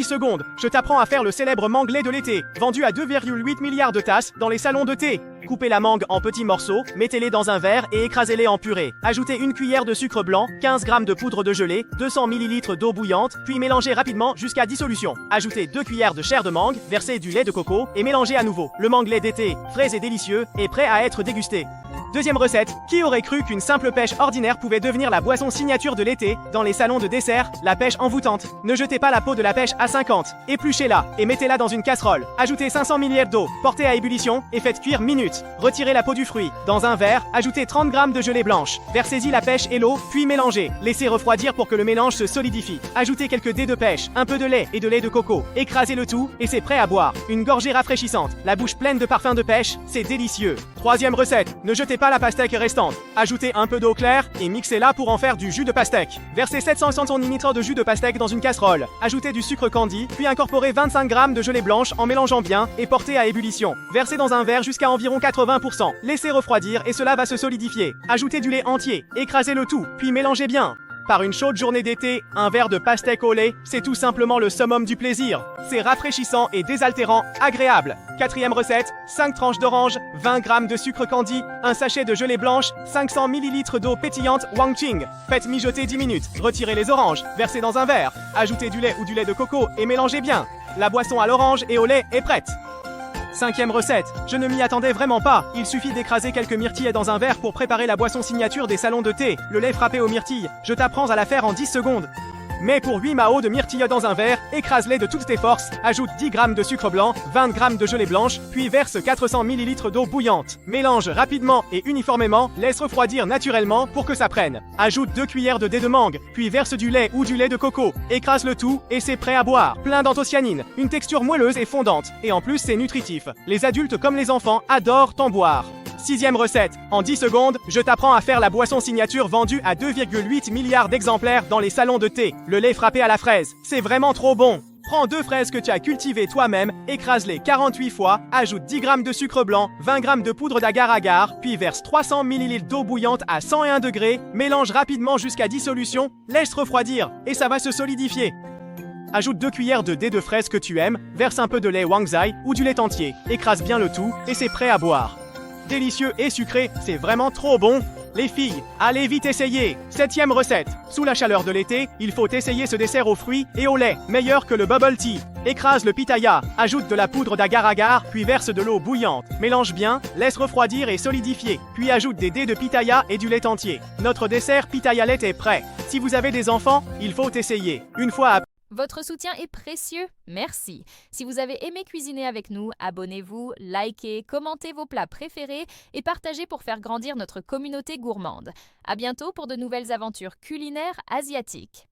secondes, je t'apprends à faire le célèbre mangue lait de l'été, vendu à 2,8 milliards de tasses dans les salons de thé. Coupez la mangue en petits morceaux, mettez-les dans un verre et écrasez-les en purée. Ajoutez une cuillère de sucre blanc, 15 g de poudre de gelée, 200 ml d'eau bouillante, puis mélangez rapidement jusqu'à dissolution. Ajoutez 2 cuillères de chair de mangue, versez du lait de coco et mélangez à nouveau. Le mangue lait d'été, frais et délicieux, est prêt à être dégusté. Deuxième recette, qui aurait cru qu'une simple pêche ordinaire pouvait devenir la boisson signature de l'été dans les salons de dessert, la pêche envoûtante. Ne jetez pas la peau de la pêche à 50, épluchez-la et mettez-la dans une casserole. Ajoutez 500 ml d'eau, portez à ébullition et faites cuire minutes. Retirez la peau du fruit. Dans un verre, ajoutez 30 g de gelée blanche. Versez-y la pêche et l'eau, puis mélangez. Laissez refroidir pour que le mélange se solidifie. Ajoutez quelques dés de pêche, un peu de lait et de lait de coco. Écrasez le tout et c'est prêt à boire. Une gorgée rafraîchissante, la bouche pleine de parfums de pêche, c'est délicieux. Troisième recette, ne jetez pas la pastèque restante. Ajoutez un peu d'eau claire et mixez-la pour en faire du jus de pastèque. Versez 760 ml de jus de pastèque dans une casserole. Ajoutez du sucre candi, puis incorporez 25 g de gelée blanche en mélangeant bien et portez à ébullition. Versez dans un verre jusqu'à environ 80%. Laissez refroidir et cela va se solidifier. Ajoutez du lait entier, écrasez le tout, puis mélangez bien. Par une chaude journée d'été, un verre de pastèque au lait, c'est tout simplement le summum du plaisir. C'est rafraîchissant et désaltérant, agréable. Quatrième recette, 5 tranches d'orange, 20 g de sucre candi, un sachet de gelée blanche, 500 ml d'eau pétillante Wangqing. Faites mijoter 10 minutes, retirez les oranges, versez dans un verre, ajoutez du lait ou du lait de coco et mélangez bien. La boisson à l'orange et au lait est prête. Cinquième recette, je ne m'y attendais vraiment pas. Il suffit d'écraser quelques myrtilles dans un verre pour préparer la boisson signature des salons de thé, le lait frappé aux myrtilles. Je t'apprends à la faire en 10 secondes. Mets pour 8 maos de myrtilles dans un verre, écrase-les de toutes tes forces, ajoute 10 g de sucre blanc, 20 g de gelée blanche, puis verse 400 ml d'eau bouillante. Mélange rapidement et uniformément, laisse refroidir naturellement pour que ça prenne. Ajoute 2 cuillères de dés de mangue, puis verse du lait ou du lait de coco. Écrase le tout et c'est prêt à boire. Plein d'anthocyanine, une texture moelleuse et fondante. Et en plus c'est nutritif. Les adultes comme les enfants adorent en boire. Sixième recette, en 10 secondes, je t'apprends à faire la boisson signature vendue à 2,8 milliards d'exemplaires dans les salons de thé, le lait frappé à la fraise. C'est vraiment trop bon. Prends 2 fraises que tu as cultivées toi-même, écrase-les 48 fois, ajoute 10 g de sucre blanc, 20 g de poudre d'agar-agar, puis verse 300 ml d'eau bouillante à 101 degrés, mélange rapidement jusqu'à dissolution, laisse refroidir et ça va se solidifier. Ajoute 2 cuillères de dés de fraises que tu aimes, verse un peu de lait Wangzai ou du lait entier, écrase bien le tout et c'est prêt à boire. Délicieux et sucré, c'est vraiment trop bon. Les filles, allez vite essayer. Septième recette. Sous la chaleur de l'été, il faut essayer ce dessert aux fruits et au lait, meilleur que le bubble tea. Écrase le pitaya, ajoute de la poudre d'agar-agar, puis verse de l'eau bouillante. Mélange bien, laisse refroidir et solidifier. Puis ajoute des dés de pitaya et du lait entier. Notre dessert pitaya lait est prêt. Si vous avez des enfants, il faut essayer. Une fois à Votre soutien est précieux, merci. Si vous avez aimé cuisiner avec nous, abonnez-vous, likez, commentez vos plats préférés et partagez pour faire grandir notre communauté gourmande. À bientôt pour de nouvelles aventures culinaires asiatiques.